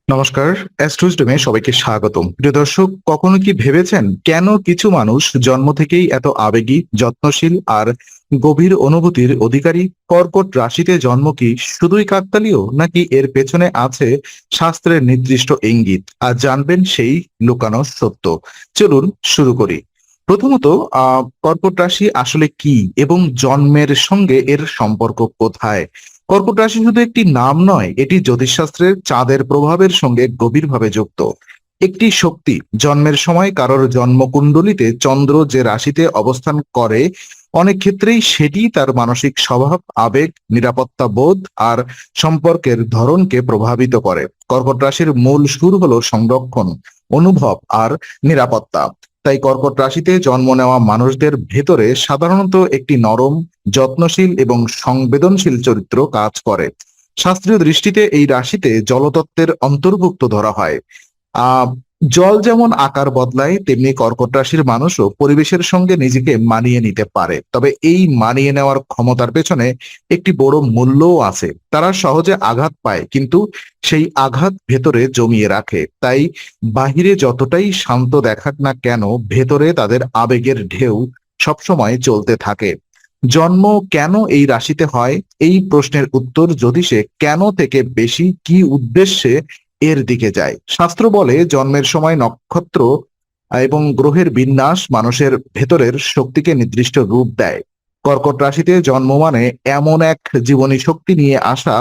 নমস্কার। অ্যাস্ট্রোইজডমে সবাইকে স্বাগতম। প্রিয় দর্শক, কখনো কি ভেবেছেন কেন কিছু মানুষ জন্ম থেকেই এত আবেগী, যত্নশীল আর গভীর অনুভূতির অধিকারী? কর্কট রাশিতে জন্ম কি শুধুই কাকতালীয়, নাকি এর পেছনে আছে শাস্ত্রের নির্দিষ্ট ইঙ্গিত? আর জানবেন সেই লুকানো সত্য। চলুন শুরু করি। প্রথমত, কর্কট রাশি আসলে কি এবং জন্মের সঙ্গে এর সম্পর্ক কোথায়? কর্কট রাশি শুধু একটি নাম নয়, এটি জ্যোতিষশাস্ত্রের চাঁদের প্রভাবের সঙ্গে গভীরভাবে যুক্ত একটি শক্তি। জন্মের সময় কারোর জন্মকুণ্ডলিতে চন্দ্র যে রাশিতে অবস্থান করে, অনেক ক্ষেত্রেই সেটি তার মানসিক স্বভাব, আবেগ, নিরাপত্তা বোধ আর সম্পর্কের ধরনকে প্রভাবিত করে। কর্কট রাশির মূল সুর হলো সংরক্ষণ, অনুভব আর নিরাপত্তা। তাই কর্কট রাশিতে জন্ম নেওয়া মানুষদের ভেতরে সাধারণত একটি নরম, যত্নশীল এবং সংবেদনশীল চরিত্র কাজ করে। শাস্ত্রীয় দৃষ্টিতে এই রাশিতে জলতত্ত্বের অন্তর্ভুক্ত ধরা হয়। আহ জল যেমন আকার বদলায়, তেমনি কর্কট রাশির মানুষও পরিবেশের সঙ্গে নিজেকে মানিয়ে নিতে পারে। তবে এই মানিয়ে নেওয়ার ক্ষমতার পেছনে একটি বড় মূল্যও আছে। তারা সহজে আঘাত পায়, কিন্তু সেই আঘাত ভেতরে জমিয়ে রাখে। তাই বাহিরে যতটাই শান্ত দেখাক না কেন, ভেতরে তাদের আবেগের ঢেউ সবসময় চলতে থাকে। জন্ম কেন এই রাশিতে হয়, এই প্রশ্নের উত্তর জ্যোতিষে কেন থেকে বেশি কি উদ্দেশ্যে এর দিকে যায়। শাস্ত্র বলে জন্মের সময় নক্ষত্র এবং গ্রহের বিন্যাস মানুষের ভেতরের শক্তিকে নির্দিষ্ট রূপ দেয়। কর্কট রাশিতে জন্ম মানে এমন এক জীবনী শক্তি নিয়ে আসা,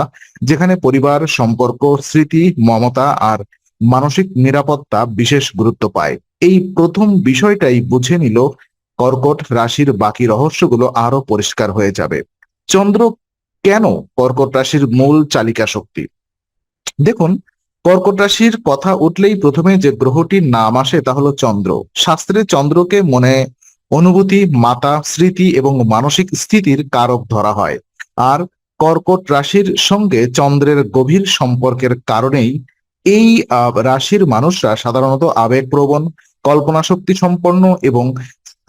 যেখানে পরিবার, সম্পর্ক, স্মৃতি, মমতা আর মানসিক নিরাপত্তা বিশেষ গুরুত্ব পায়। এই প্রথম বিষয়টাই বুঝে নিল, কর্কট রাশির বাকি রহস্যগুলো আরো পরিষ্কার হয়ে যাবে। চন্দ্র কেন কর্কট রাশির মূল চালিকা শক্তি? দেখুন, কর্কট রাশির কথা উঠলেই প্রথমে যে গ্রহটির নাম আসে তা হলো চন্দ্র। শাস্ত্রে চন্দ্রকে মনে, অনুভূতি, মাতা, স্মৃতি এবং মানসিক স্থিতির কারক ধরা হয়। আর কর্কট রাশির সঙ্গে চন্দ্রের গভীর সম্পর্কের কারণেই এই রাশির মানুষরা সাধারণত আবেগপ্রবণ, কল্পনা শক্তি সম্পন্ন এবং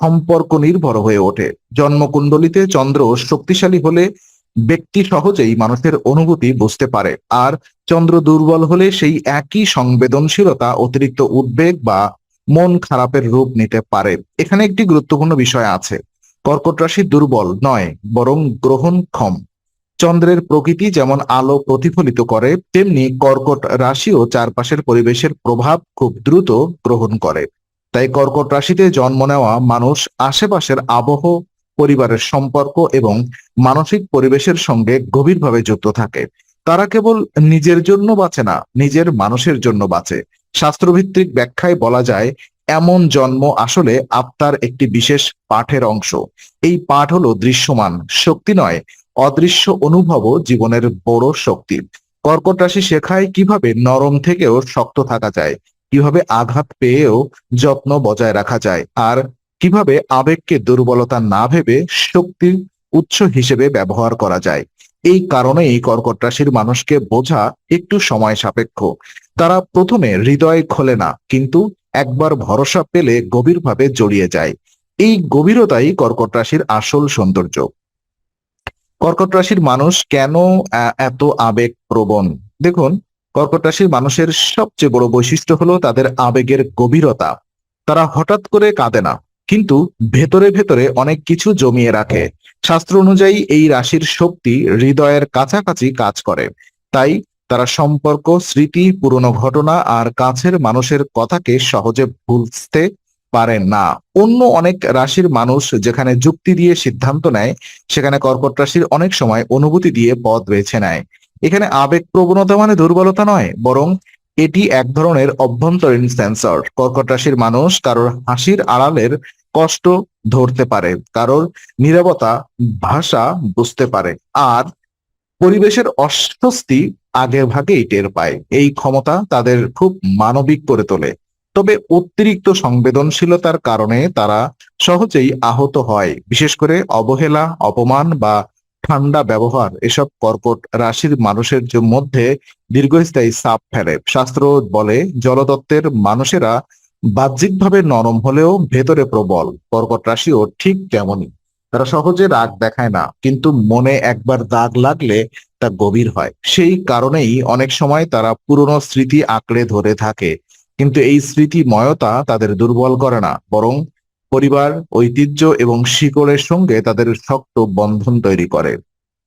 সম্পর্ক নির্ভর হয়ে ওঠে। জন্মকুণ্ডলিতে চন্দ্র শক্তিশালী হলে ব্যক্তি সহজেই মানুষের অনুভূতি বুঝতে পারে, আর চন্দ্র দুর্বল হলে সেই একই সংবেদনশীলতা অতিরিক্ত উদ্বেগ বা মন খারাপের রূপ নিতে পারে। এখানে একটি গুরুত্বপূর্ণ বিষয় আছে। কর্কট রাশি দুর্বল নয়, বরং গ্রহণক্ষম। চন্দ্রের প্রকৃতি যেমন আলো প্রতিফলিত করে, তেমনি কর্কট রাশিও চারপাশের পরিবেশের প্রভাব খুব দ্রুত গ্রহণ করে। তাই কর্কট রাশিতে জন্ম নেওয়া মানুষ আশেপাশের আবহ, পরিবারের সম্পর্ক এবং মানসিক পরিবেশের সঙ্গে গভীরভাবে যুক্ত থাকে। তারা কেবল নিজের জন্য বাঁচে না, নিজের মানুষের জন্য বাঁচে। শাস্ত্রভিত্তিক ব্যাখ্যায় বলা যায়, এমন জন্ম আসলে আত্মার একটি বিশেষ পাঠের অংশ। এই পাঠ হলো দৃশ্যমান শক্তি নয়, অদৃশ্য অনুভবও জীবনের বড় শক্তি। কর্কট রাশি শেখায় কিভাবে নরম থেকেও শক্ত থাকা যায়, কিভাবে আঘাত পেয়েও যত্ন বজায় রাখা যায়, আর কিভাবে আবেগকে দুর্বলতা না ভেবে শক্তির উৎস হিসেবে ব্যবহার করা যায়। এই কারণেই কর্কট রাশির মানুষকে বোঝা একটু সময় সাপেক্ষ। তারা প্রথমে হৃদয় খোলে না, কিন্তু একবার ভরসা পেলে গভীরভাবে জড়িয়ে যায়। এই গভীরতাই কর্কট রাশির আসল সৌন্দর্য। কর্কট রাশির মানুষ কেন এত আবেগ প্রবণ? দেখুন, কর্কট রাশির মানুষের সবচেয়ে বড় বৈশিষ্ট্য হলো তাদের আবেগের গভীরতা। তারা হঠাৎ করে কাঁদে না, কিন্তু ভেতরে ভেতরে অনেক কিছু জমিয়ে রাখে। শাস্ত্র অনুযায়ী এই রাশির শক্তি হৃদয়ের কাছাকাছি কাজ করে। তাই তারা সম্পর্ক, স্মৃতি, পুরনো ঘটনা আর কাছের মানুষের কথাকে সহজে ভুলতে পারে না। অন্য অনেক রাশির মানুষ যেখানে যুক্তি দিয়ে সিদ্ধান্ত নেয়, সেখানে কর্কট রাশির অনেক সময় অনুভূতি দিয়ে পথ বেছে নেয়। এখানে আবেগ প্রবণতা মানে দুর্বলতা নয়, বরং এটি এক ধরনের অভ্যন্তরীণ সেন্সর। কর্কট রাশির মানুষ কারোর হাসির আড়ালের কষ্ট ধরতে পারে, কারোর নীরবতা ভাষা বুঝতে পারে, আর পরিবেশের অস্বস্তি আগে ভাগেই টের পায়। এই ক্ষমতা তাদের খুব মানবিক করে তোলে। তবে অতিরিক্ত সংবেদনশীলতার কারণে তারা সহজেই আহত হয়। বিশেষ করে অবহেলা, অপমান বা ঠান্ডা ব্যবহার এসব কর্কট রাশির মানুষের মধ্যে দীর্ঘস্থায়ী ছাপ ফেলে। শাস্ত্র বলে জলতত্ত্বের মানুষেরা বাহ্যিকভাবে নরম হলেও ভেতরে প্রবল। কর্কট রাশিও ঠিক তেমনই। তারা সহজে রাগ দেখায় না, কিন্তু মনে একবার দাগ লাগলে তা গভীর হয়। সেই কারণেই অনেক সময় তারা পুরনো স্মৃতি আঁকড়ে ধরে থাকে, কিন্তু এই স্মৃতিময়তা তাদের দুর্বল করে না, বরং পরিবার, ঐতিহ্য এবং শিকড়ের সঙ্গে তাদের শক্ত বন্ধন তৈরি করে।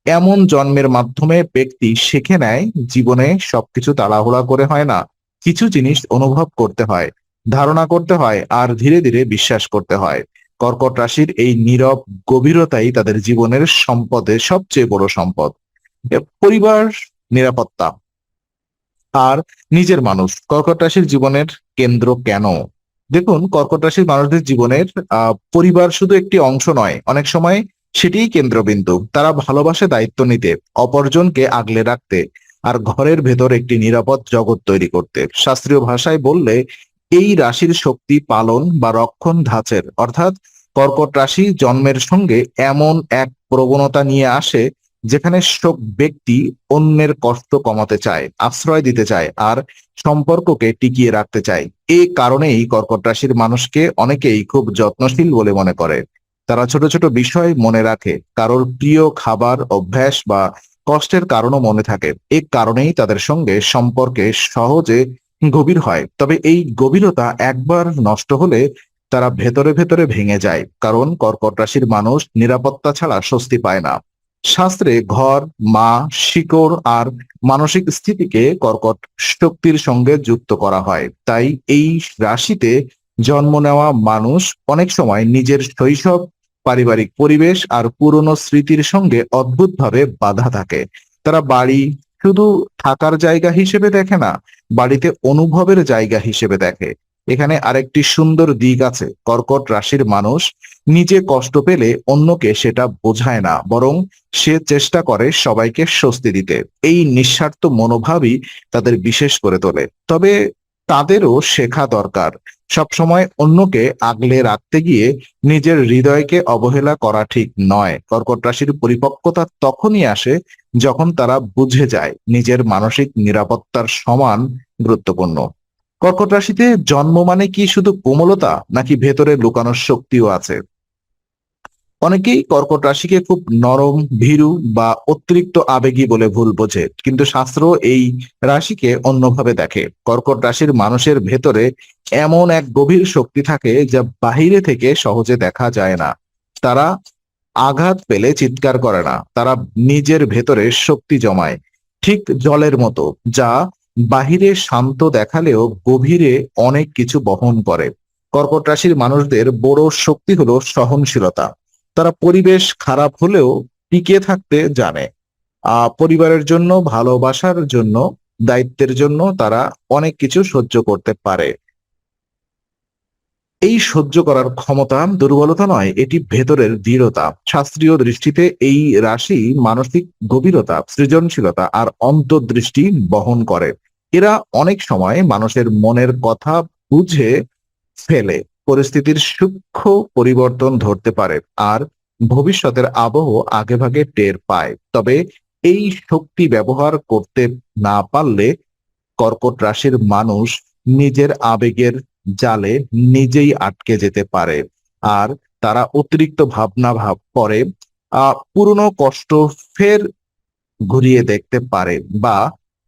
এমন জন্মের মাধ্যমে ব্যক্তি শিখে নেয় জীবনে সবকিছু তাড়াহুড়া করে হয় না, কিছু জিনিস অনুভব করতে হয়, ধারণা করতে হয় আর ধীরে ধীরে বিশ্বাস করতে হয়। কর্কট রাশির এই নীরব গভীরতাই তাদের জীবনের সম্পদের সবচেয়ে বড় সম্পদ। পরিবার, নিরাপত্তা আর নিজের মানুষ কর্কট রাশির জীবনের কেন্দ্র কেন? দেখুন, কর্কট রাশির মানুষদের জীবনের পরিবার শুধু একটি অংশ নয়, অনেক সময় সেটিই কেন্দ্রবিন্দু। তারা ভালোবাসে দায়িত্ব নিতে, অপরজনকে আগলে রাখতে আর ঘরের ভেতর একটি নিরাপদ জগৎ তৈরি করতে। শাস্ত্রীয় ভাষায় বললে এই রাশির শক্তি পালন বা রক্ষণ ধাঁচের, অর্থাৎ কর্কট রাশি জন্মের সঙ্গে এমন এক প্রবণতা নিয়ে আসে যেখানে সব ব্যক্তি অন্যের কষ্ট কমাতে চায়, আশ্রয় দিতে চায় আর সম্পর্ককে টিকিয়ে রাখতে চায়। এই কারণেই কর্কট রাশির মানুষকে অনেকেই খুব যত্নশীল বলে মনে করে। তারা ছোট ছোট বিষয় মনে রাখে, কারোর প্রিয় খাবার, অভ্যাস বা কষ্টের কারণও মনে থাকে। এই কারণেই তাদের সঙ্গে সম্পর্কে সহজে গভীর হয়। তবে এই গভীরতা একবার নষ্ট হলে তারা ভেতরে ভেতরে ভেঙে যায়, কারণ কর্কট রাশির মানুষ নিরাপত্তা ছাড়া স্বস্তি পায় না। শাস্ত্রে ঘর, মা, শিকড় আর মানসিক স্থিতিকে কর্কট শক্তির সঙ্গে যুক্ত করা হয়। তাই এই রাশিতে জন্ম নেওয়া মানুষ অনেক সময় নিজের শৈশব, পারিবারিক পরিবেশ আর পুরনো স্মৃতির সঙ্গে অদ্ভুতভাবে বাধা থাকে। তারা বাড়ি শুধু থাকার জায়গা হিসেবে দেখে না, বাড়িতে অনুভবের জায়গা হিসেবে দেখে। এখানে আরেকটি সুন্দর দিক আছে, কর্কট রাশির মানুষ নিজে কষ্ট পেলে অন্যকে সেটা বোঝায় না, বরং সে চেষ্টা করে সবাইকে স্বস্তি দিতে। এই নিঃস্বার্থ মনোভাবই তাদের বিশেষ করে তোলে। তবে তাদেরও শেখা দরকার, সবসময় অন্যকে আগলে রাখতে গিয়ে নিজের হৃদয়কে অবহেলা করা ঠিক নয়। কর্কট রাশির পরিপক্কতা তখনই আসে যখন তারা বুঝে যায় নিজের মানসিক নিরাপত্তার সমান গুরুত্বপূর্ণ। কর্কট রাশিতে জন্ম মানে কি শুধু কোমলতা, নাকি ভেতরে লুকানো শক্তিও আছে? অনেকেই কর্কট রাশিকে খুব নরম, ভীরু বা অতিরিক্ত আবেগী বলে ভুল বোঝে, কিন্তু শাস্ত্র এই রাশিকে অন্যভাবে দেখে। কর্কট রাশির মানুষের ভেতরে এমন এক গভীর শক্তি থাকে যা বাহিরে থেকে সহজে দেখা যায় না। তারা আঘাত পেলে চিৎকার করে না, তারা নিজের ভেতরে শক্তি জমায়, ঠিক জলের মতো, যা বাহিরে শান্ত দেখালেও গভীরে অনেক কিছু বহন করে। কর্কট রাশির মানুষদের বড় শক্তি হলো সহনশীলতা। তারা পরিবেশ খারাপ হলেও টিকে থাকতে জানে। পরিবারের জন্য, ভালোবাসার জন্য, দায়িত্বের জন্য তারা অনেক কিছু সহ্য করতে পারে। এই সহ্য করার ক্ষমতা দুর্বলতা নয়, এটি ভেতরের দৃঢ়তা। শাস্ত্রীয় দৃষ্টিতে এই রাশি মানসিক গভীরতা, সৃজনশীলতা আর অন্তর্দৃষ্টি বহন করে। এরা অনেক সময় মানুষের মনের কথা বুঝে ফেলে, পরিস্থিতির সূক্ষ্ম পরিবর্তন ধরতে পারে আর ভবিষ্যতের আবহ আগেভাগে টের পায়। তবে এই শক্তি ব্যবহার করতে না পারলে কর্কট রাশির মানুষ নিজের আবেগের জালে নিজেই আটকে যেতে পারে। আর তারা অতিরিক্ত ভাবনা ভাব করে পুরনো কষ্ট ফের ঘুরিয়ে দেখতে পারে বা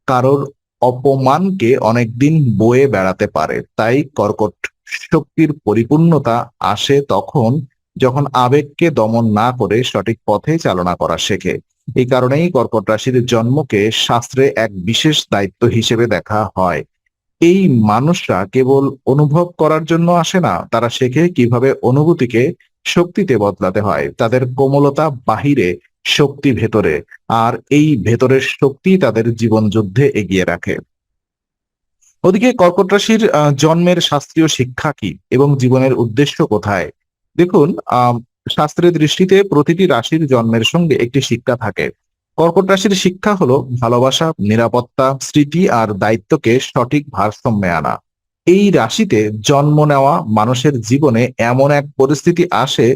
কারোর অপমানকে অনেকদিন বয়ে বেড়াতে পারে। তাই কর্কট শক্তির পরিপূর্ণতা আসে তখন যখন আবেগকে দমন না করে সঠিক পথে চালনা করা শেখে। এই কারণেই কর্কট রাশির জন্মকে শাস্ত্রে এক বিশেষ দায়িত্ব হিসেবে দেখা হয়। এই মানুষরা কেবল অনুভব করার জন্য আসে না, তারা শেখে কিভাবে অনুভূতিকে শক্তিতে বদলাতে হয়। তাদের কোমলতা বাহিরে, শক্তি ভেতরে, আর এই ভেতরের শক্তি তাদের জীবন যুদ্ধে এগিয়ে রাখে। ওদিকে কর্কট রাশির জন্মের শাস্ত্রীয় শিক্ষা কি এবং জীবনের উদ্দেশ্য কোথায়? দেখুন, শাস্ত্রের দৃষ্টিতে প্রতিটি রাশির জন্মের সঙ্গে একটি শিক্ষা থাকে। কর্কট রাশির শিক্ষা হলো ভালোবাসা, নিরাপত্তা, স্মৃতি আর দায়িত্বকে সঠিক ভারসাম্যে আনা। এই রাশিতে জন্ম নেওয়া মানুষের জীবনে এমন এক পরিস্থিতি আসে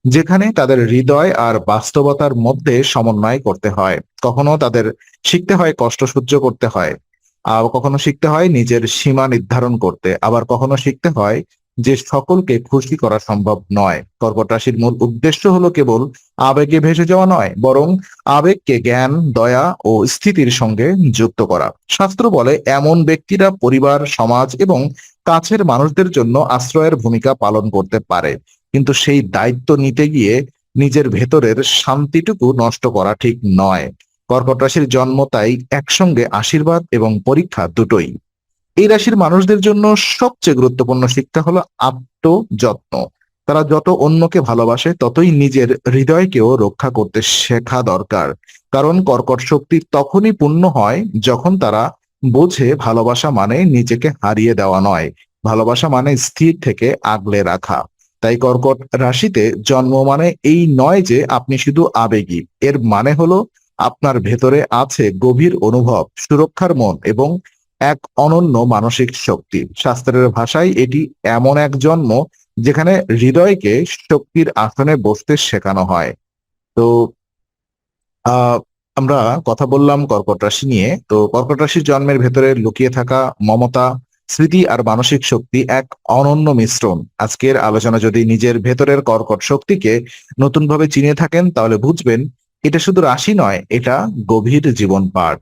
যেখানে তাদের হৃদয় আর বাস্তবতার মধ্যে সমন্বয় করতে হয়। কখনো তাদের শিখতে হয় কষ্ট সহ্য করতে হয়, আর কখনো শিখতে হয় নিজের সীমা নির্ধারণ করতে, আবার কখনো শিখতে হয় যে সকলকে খুশি করা সম্ভব নয়। কর্কট রাশির মূল উদ্দেশ্য হলো কেবল আবেগে ভেসে যাওয়া নয়, বরং আবেগকে জ্ঞান, দয়া ও স্থিতির সঙ্গে যুক্ত করা। শাস্ত্র বলে এমন ব্যক্তিরা পরিবার, সমাজ এবং কাছের মানুষদের জন্য আশ্রয়ের ভূমিকা পালন করতে পারে, কিন্তু সেই দায়িত্ব নিতে গিয়ে নিজের ভেতরের শান্তিটুকু নষ্ট করা ঠিক নয়। কর্কট রাশির জন্ম তাই একসঙ্গে আশীর্বাদ এবং পরীক্ষা দুটোই। এই রাশির মানুষদের জন্য সবচেয়ে গুরুত্বপূর্ণ শিক্ষা হলো আত্মযত্ন। তারা যত অন্যকে ভালোবাসে ততই নিজের হৃদয়কেও রক্ষা করতে শেখা দরকার। কারণ কর্কট শক্তি তখনই পূর্ণ হয় যখন তারা বোঝে ভালোবাসা মানে নিজেকে হারিয়ে দেওয়া নয়, ভালোবাসা মানে স্থির থেকে আগলে রাখা। তাই কর্কট রাশিতে জন্ম মানে এই নয় যে আপনি শুধু আবেগী। এর মানে হলো আপনার ভেতরে আছে গভীর অনুভব, সুরক্ষার মন এবং এক অনন্য মানসিক শক্তি। শাস্ত্রের ভাষায় এটি এমন এক জন্ম যেখানে হৃদয়কে শক্তির আসনে বসতে শেখানো হয়। তো আহ আমরা কথা বললাম কর্কট রাশি নিয়ে। তো কর্কট রাশির জন্মের ভেতরে লুকিয়ে থাকা মমতা, স্মৃতি আর মানসিক শক্তি এক অনন্য মিশ্রণ। আজকের আলোচনা যদি নিজের ভেতরের কর্কট শক্তিকে নতুনভাবে চিনে থাকেন তাহলে বুঝবেন এটা শুধু রাশি নয়, এটা গভীর জীবন পাঠ।